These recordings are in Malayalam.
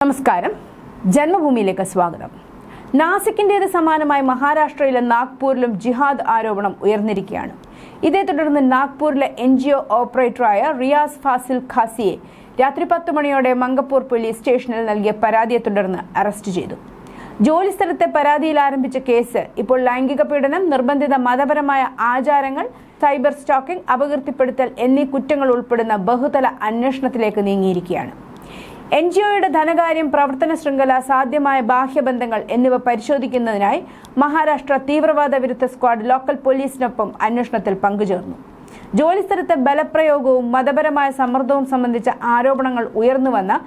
നമസ്കാരം, ജന്മഭൂമിയിലേക്ക് സ്വാഗതം. നാസിക്കിന്റേത് സമാനമായി മഹാരാഷ്ട്രയിലെ നാഗ്പൂരിലും ജിഹാദ് ആരോപണം ഉയർന്നിരിക്കുകയാണ്. ഇതേ തുടർന്ന് നാഗ്പൂരിലെ NGO ഓപ്പറേറ്ററായ റിയാസ് ഫാസിൽ ഖാസിയെ രാത്രി 10 മണിയോടെ മംഗപ്പൂർ പോലീസ് സ്റ്റേഷനിൽ നൽകിയ പരാതിയെ തുടർന്ന് അറസ്റ്റ് ചെയ്തു. ജോലിസ്ഥലത്തെ പരാതിയിൽ ആരംഭിച്ച കേസ് ഇപ്പോൾ ലൈംഗിക പീഡനം, നിർബന്ധിത മതപരമായ ആചാരങ്ങൾ, സൈബർ സ്റ്റോക്കിംഗ്, അപകീർത്തിപ്പെടുത്തൽ എന്നീ കുറ്റങ്ങൾ ഉൾപ്പെടുന്ന ബഹുതല അന്വേഷണത്തിലേക്ക് നീങ്ങിയിരിക്കുകയാണ്. NGOയുടെ ധനകാര്യം, പ്രവർത്തന ശൃംഖല, സാധ്യമായ ബാഹ്യബന്ധങ്ങൾ എന്നിവ പരിശോധിക്കുന്നതിനായി മഹാരാഷ്ട്ര തീവ്രവാദ വിരുദ്ധ സ്ക്വാഡ് ലോക്കൽ പോലീസിനൊപ്പം അന്വേഷണത്തിൽ പങ്കുചേർന്നു. ജോലിസ്ഥലത്തെ ബലപ്രയോഗവും മതപരമായ സമ്മർദ്ദവും സംബന്ധിച്ച ആരോപണങ്ങൾ ഉയർന്നുവന്ന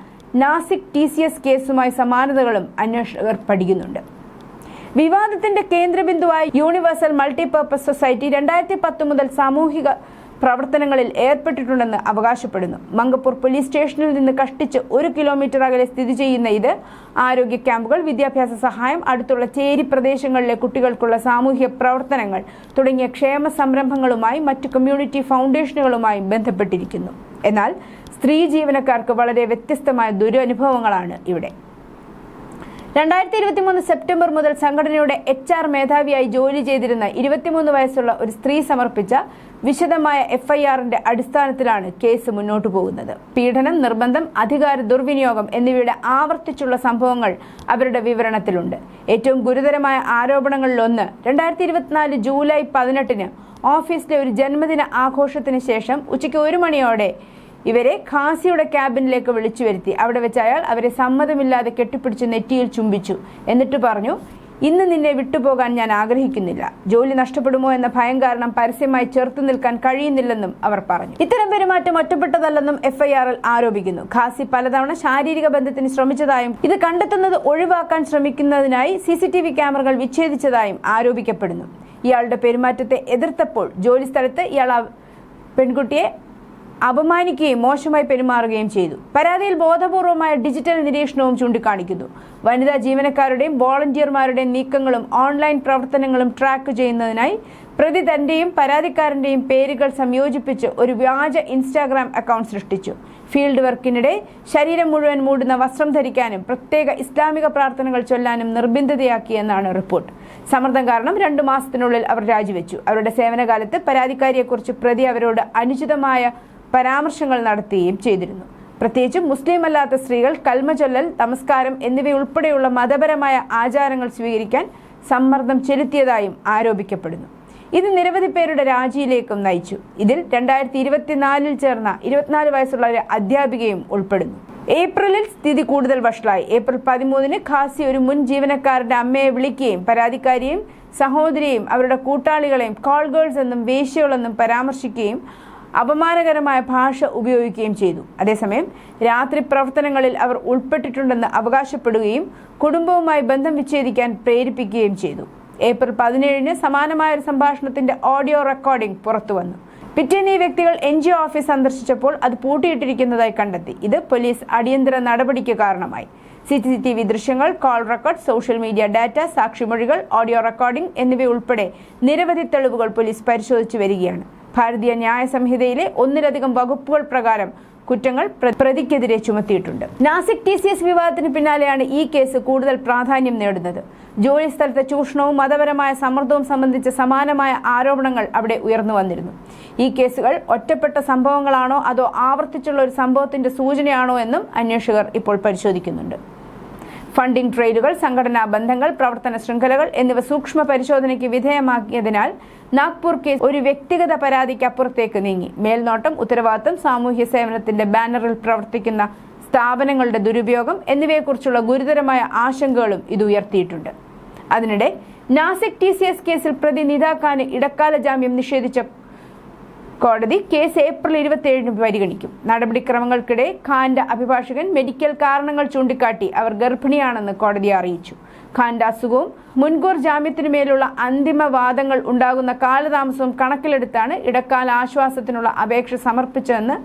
നാസിക് TCS കേസുമായി സമാനതകളും അന്വേഷകർ പഠിക്കുന്നുണ്ട്. വിവാദത്തിന്റെ കേന്ദ്രബിന്ദുവായ യൂണിവേഴ്സൽ മൾട്ടിപർപ്പസ് സൊസൈറ്റി 2010 മുതൽ സാമൂഹിക പ്രവർത്തനങ്ങളിൽ ഏർപ്പെട്ടിട്ടുണ്ടെന്ന് അവകാശപ്പെടുന്നു. മംഗപ്പൂർ പോലീസ് സ്റ്റേഷനിൽ നിന്ന് കഷ്ടിച്ച് 1 കിലോമീറ്റർ അകലെ സ്ഥിതി ചെയ്യുന്ന ഇത് ആരോഗ്യ ക്യാമ്പുകൾ, വിദ്യാഭ്യാസ സഹായം, അടുത്തുള്ള ചേരി പ്രദേശങ്ങളിലെ കുട്ടികൾക്കുള്ള സാമൂഹ്യ പ്രവർത്തനങ്ങൾ തുടങ്ങിയ ക്ഷേമ സംരംഭങ്ങളുമായി മറ്റു കമ്മ്യൂണിറ്റി ഫൗണ്ടേഷനുകളുമായി ബന്ധപ്പെട്ടിരിക്കുന്നു. എന്നാൽ സ്ത്രീ ജീവനക്കാർക്ക് വളരെ വ്യത്യസ്തമായ ദുരനുഭവങ്ങളാണ് ഇവിടെ. 2023 സെപ്റ്റംബർ മുതൽ സംഘടനയുടെ HR മേധാവിയായി ജോലി ചെയ്തിരുന്ന 23 വയസ്സുള്ള ഒരു സ്ത്രീ സമർപ്പിച്ച വിശദമായ FIRന്റെ അടിസ്ഥാനത്തിലാണ് കേസ് മുന്നോട്ടു പോകുന്നത്. പീഡനം, നിർബന്ധം, അധികാര ദുർവിനിയോഗം എന്നിവയുടെ ആവർത്തിച്ചുള്ള സംഭവങ്ങൾ അവരുടെ വിവരണത്തിലുണ്ട്. ഏറ്റവും ഗുരുതരമായ ആരോപണങ്ങളിലൊന്ന് 2024 ജൂലൈ 18 ഓഫീസിലെ ഒരു ജന്മദിന ആഘോഷത്തിന് ശേഷം ഉച്ചയ്ക്ക് 1 മണിയോടെ ഇവരെ ഖാസിയുടെ ക്യാബിനിലേക്ക് വിളിച്ചു വരുത്തി. അവിടെ വെച്ച് അയാൾ അവരെ സമ്മതമില്ലാതെ കെട്ടിപ്പിടിച്ച് നെറ്റിയിൽ ചുംബിച്ചു. എന്നിട്ട് പറഞ്ഞു, ഇന്ന് നിന്നെ വിട്ടുപോകാൻ ഞാൻ ആഗ്രഹിക്കുന്നില്ല. ജോലി നഷ്ടപ്പെടുമോ എന്ന ഭയം കാരണം പരസ്യമായി ചെറുത്തു നിൽക്കാൻ കഴിയുന്നില്ലെന്നും അവർ പറഞ്ഞു. ഇത്തരം പെരുമാറ്റം ഒറ്റപ്പെട്ടതല്ലെന്നും FIRൽ ആരോപിക്കുന്നു. ഖാസി പലതവണ ശാരീരിക ബന്ധത്തിന് ശ്രമിച്ചതായും ഇത് കണ്ടെത്തുന്നത് ഒഴിവാക്കാൻ ശ്രമിക്കുന്നതിനായി CCTV ക്യാമറകൾ വിച്ഛേദിച്ചതായും ആരോപിക്കപ്പെടുന്നു. ഇയാളുടെ പെരുമാറ്റത്തെ എതിർത്തപ്പോൾ ജോലിസ്ഥലത്ത് ഇയാൾ പെൺകുട്ടിയെ അപമാനിക്കുകയും മോശമായി പെരുമാറുകയും ചെയ്തു. പരാതിയിൽ ബോധപൂർവമായ ഡിജിറ്റൽ നിരീക്ഷണവും ചൂണ്ടിക്കാണിക്കുന്നു. വനിതാ ജീവനക്കാരുടെയും വോളണ്ടിയർമാരുടെയും നീക്കങ്ങളും ഓൺലൈൻ പ്രവർത്തനങ്ങളും ട്രാക്ക് ചെയ്യുന്നതിനായി പ്രതി തന്റെയും പരാതിക്കാരന്റെയും പേരുകൾ സംയോജിപ്പിച്ച് ഒരു വ്യാജ Instagram അക്കൗണ്ട് സൃഷ്ടിച്ചു. ഫീൽഡ് വർക്കിനിടെ ശരീരം മുഴുവൻ മൂടുന്ന വസ്ത്രം ധരിക്കാനും പ്രത്യേക ഇസ്ലാമിക പ്രാർത്ഥനകൾ ചൊല്ലാനും നിർബന്ധിതയാക്കിയെന്നാണ് റിപ്പോർട്ട്. സമ്മർദ്ദം കാരണം 2 മാസത്തിനുള്ളിൽ അവർ രാജിവെച്ചു. അവരുടെ സേവനകാലത്ത് പരാതിക്കാരിയെക്കുറിച്ച് പ്രതി അവരോട് അനുചിതമായ പരാമർശങ്ങൾ നടത്തുകയും ചെയ്തിരുന്നു. പ്രത്യേകിച്ചും മുസ്ലിം അല്ലാത്ത സ്ത്രീകൾ കൽമ ചൊല്ലൽ, നമസ്കാരം എന്നിവയുൾപ്പെടെയുള്ള മതപരമായ ആചാരങ്ങൾ സ്വീകരിക്കാൻ സമ്മർദ്ദം ചെലുത്തിയതായും ആരോപിക്കപ്പെടുന്നു. ഇത് നിരവധി പേരുടെ രാജിയിലേക്കും നയിച്ചു. ഇതിൽ 2024 ചേർന്ന 24 വയസ്സുള്ള ഒരു അധ്യാപികയും ഉൾപ്പെടുന്നു. ഏപ്രിലിൽ സ്ഥിതി കൂടുതൽ വഷളായി. ഏപ്രിൽ 13 ഖാസി ഒരു മുൻ ജീവനക്കാരന്റെ അമ്മയെ വിളിക്കുകയും പരാതിക്കാരിയെയും സഹോദരിയെയും അവരുടെ കൂട്ടാളികളെയും കോൾ ഗേൾസ് എന്നും വേശ്യകളെന്നും പരാമർശിക്കുകയും അപമാനകരമായ ഭാഷ ഉപയോഗിക്കുകയും ചെയ്തു. അതേസമയം രാത്രി പ്രവർത്തനങ്ങളിൽ അവർ ഉൾപ്പെട്ടിട്ടുണ്ടെന്ന് അവകാശപ്പെടുകയും കുടുംബവുമായി ബന്ധം വിച്ഛേദിക്കാൻ പ്രേരിപ്പിക്കുകയും ചെയ്തു. ഏപ്രിൽ 17 സമാനമായ ഒരു സംഭാഷണത്തിന്റെ ഓഡിയോ റെക്കോർഡിംഗ് പുറത്തുവന്നു. പിറ്റേന്ന് ഈ വ്യക്തികൾ NGO ഓഫീസ് സന്ദർശിച്ചപ്പോൾ അത് പൂട്ടിയിട്ടിരിക്കുന്നതായി കണ്ടെത്തി. ഇത് പോലീസ് അടിയന്തര നടപടിക്ക് കാരണമായി. CCTV ദൃശ്യങ്ങൾ, call record, social media data, സാക്ഷിമൊഴികൾ, ഓഡിയോ റെക്കോർഡിംഗ് എന്നിവയുൾപ്പെടെ നിരവധി തെളിവുകൾ പോലീസ് പരിശോധിച്ചു വരികയാണ്. ഭാരതീയ ന്യായ സംഹിതയിലെ 1ലധികം വകുപ്പുകൾ പ്രകാരം കുറ്റങ്ങൾ പ്രതിക്കെതിരെ ചുമത്തിയിട്ടുണ്ട്. നാസിക് TCS വിവാദത്തിന് പിന്നാലെയാണ് ഈ കേസ് കൂടുതൽ പ്രാധാന്യം നേടുന്നത്. ജോലിസ്ഥലത്തെ ചൂഷണവും മതപരമായ സമ്മർദ്ദവും സംബന്ധിച്ച സമാനമായ ആരോപണങ്ങൾ അവിടെ ഉയർന്നു വന്നിരുന്നു. ഈ കേസുകൾ ഒറ്റപ്പെട്ട സംഭവങ്ങളാണോ അതോ ആവർത്തിച്ചുള്ള ഒരു സംഭവത്തിന്റെ സൂചനയാണോ എന്നും അന്വേഷകർ ഇപ്പോൾ പരിശോധിക്കുന്നുണ്ട്. ഫണ്ടിംഗ് ട്രെയിലുകൾ, സംഘടനാ ബന്ധങ്ങൾ, പ്രവർത്തന ശൃംഖലകൾ എന്നിവ സൂക്ഷ്മ പരിശോധനയ്ക്ക് വിധേയമാക്കിയതിനാൽ നാഗ്പൂർ കേസ് ഒരു വ്യക്തിഗത പരാതിക്ക് അപ്പുറത്തേക്ക് നീങ്ങി. മേൽനോട്ടം, ഉത്തരവാദിത്തം, സാമൂഹ്യ സേവനത്തിന്റെ ബാനറിൽ പ്രവർത്തിക്കുന്ന സ്ഥാപനങ്ങളുടെ ദുരുപയോഗം എന്നിവയെക്കുറിച്ചുള്ള ഗുരുതരമായ ആശങ്കകളും ഇത് ഉയർത്തിയിട്ടുണ്ട്. അതിനിടെ നാസിക് TCS കേസിൽ പ്രതി നിദാ ഖാന് ഇടക്കാല ജാമ്യം നിഷേധിച്ച കോടതി കേസ് ഏപ്രിൽ 27 പരിഗണിക്കും. നടപടിക്രമങ്ങൾക്കിടെ ഖാന്റെ അഭിഭാഷകൻ മെഡിക്കൽ കാരണങ്ങൾ ചൂണ്ടിക്കാട്ടി അവർ ഗർഭിണിയാണെന്ന് കോടതിയെ അറിയിച്ചു. ഖാന്റെ അസുഖവും മുൻകൂർ ജാമ്യത്തിനുമേലുള്ള അന്തിമ വാദങ്ങൾ ഉണ്ടാകുന്ന കാലതാമസവും കണക്കിലെടുത്താണ് ഇടക്കാല ആശ്വാസത്തിനുള്ള അപേക്ഷ സമർപ്പിച്ചതെന്ന്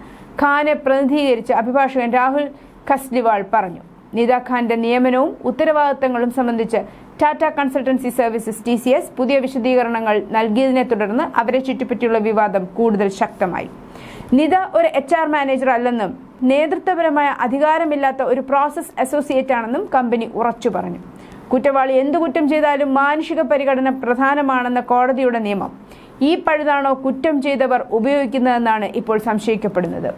ഖാനെ പ്രതിനിധീകരിച്ച് അഭിഭാഷകൻ രാഹുൽ ഖസ്ലിവാൾ പറഞ്ഞു. നിദാ ഖാന്റെ നിയമനവും ഉത്തരവാദിത്തങ്ങളും സംബന്ധിച്ച് ടാറ്റ കൺസൾട്ടൻസി സർവീസസ് TCS പുതിയ വിശദീകരണങ്ങൾ നൽകിയതിനെ തുടർന്ന് അവരെ ചുറ്റിപ്പറ്റിയുള്ള വിവാദം കൂടുതൽ ശക്തമായി. നിദ ഒരു HR മാനേജർ അല്ലെന്നും നേതൃത്വപരമായ അധികാരമില്ലാത്ത ഒരു പ്രോസസ് അസോസിയേറ്റ് ആണെന്നും കമ്പനി ഉറച്ചു പറഞ്ഞു. കുറ്റവാളി എന്തു കുറ്റം ചെയ്താലും മാനുഷിക പരിഗണന പ്രധാനമാണെന്ന കോടതിയുടെ നിയമം ഈ പഴുതാണോ കുറ്റം ചെയ്തവർ ഉപയോഗിക്കുന്നതെന്നാണ് ഇപ്പോൾ സംശയിക്കപ്പെടുന്നത്.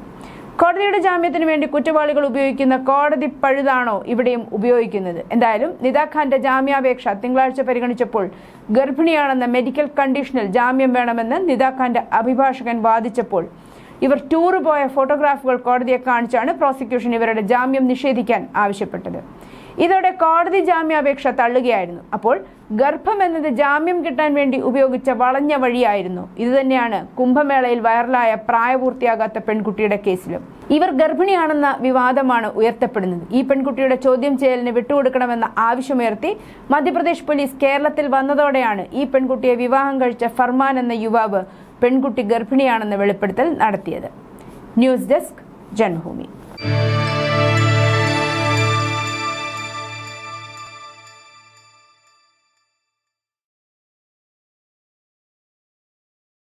കോടതിയുടെ ജാമ്യത്തിനു വേണ്ടി കുറ്റവാളികൾ ഉപയോഗിക്കുന്ന കോടതി പഴുതാണോ ഇവിടെയും ഉപയോഗിക്കുന്നത്? എന്തായാലും നിദ ഖാന്റെ ജാമ്യാപേക്ഷ തിങ്കളാഴ്ച പരിഗണിച്ചപ്പോൾ ഗർഭിണിയാണെന്ന മെഡിക്കൽ കണ്ടീഷനിൽ ജാമ്യം വേണമെന്ന് നിദ ഖാന്റെ അഭിഭാഷകൻ വാദിച്ചപ്പോൾ ഇവർ ടൂറ് പോയ ഫോട്ടോഗ്രാഫുകൾ കോടതിയെ കാണിച്ചാണ് പ്രോസിക്യൂഷൻ ഇവരുടെ ജാമ്യം നിഷേധിക്കാൻ ആവശ്യപ്പെട്ടത്. ഇതോടെ കോടതി ജാമ്യാപേക്ഷ തള്ളുകയായിരുന്നു. അപ്പോൾ ഗർഭം എന്നത് ജാമ്യം കിട്ടാൻ വേണ്ടി ഉപയോഗിച്ച വളഞ്ഞ വഴിയായിരുന്നു. ഇതുതന്നെയാണ് കുംഭമേളയിൽ വൈറലായ പ്രായപൂർത്തിയാകാത്ത പെൺകുട്ടിയുടെ കേസിലും. ഇവർ ഗർഭിണിയാണെന്ന വിവാദമാണ് ഉയർത്തപ്പെടുന്നത്. ഈ പെൺകുട്ടിയുടെ ചോദ്യം ചെയ്യലിന് വിട്ടുകൊടുക്കണമെന്ന ആവശ്യമുയർത്തി മധ്യപ്രദേശ് പോലീസ് കേരളത്തിൽ വന്നതോടെയാണ് ഈ പെൺകുട്ടിയെ വിവാഹം കഴിച്ച ഫർമാൻ എന്ന യുവാവ് പെൺകുട്ടി ഗർഭിണിയാണെന്ന വെളിപ്പെടുത്തൽ നടത്തിയത്. News desk Janmabhumi.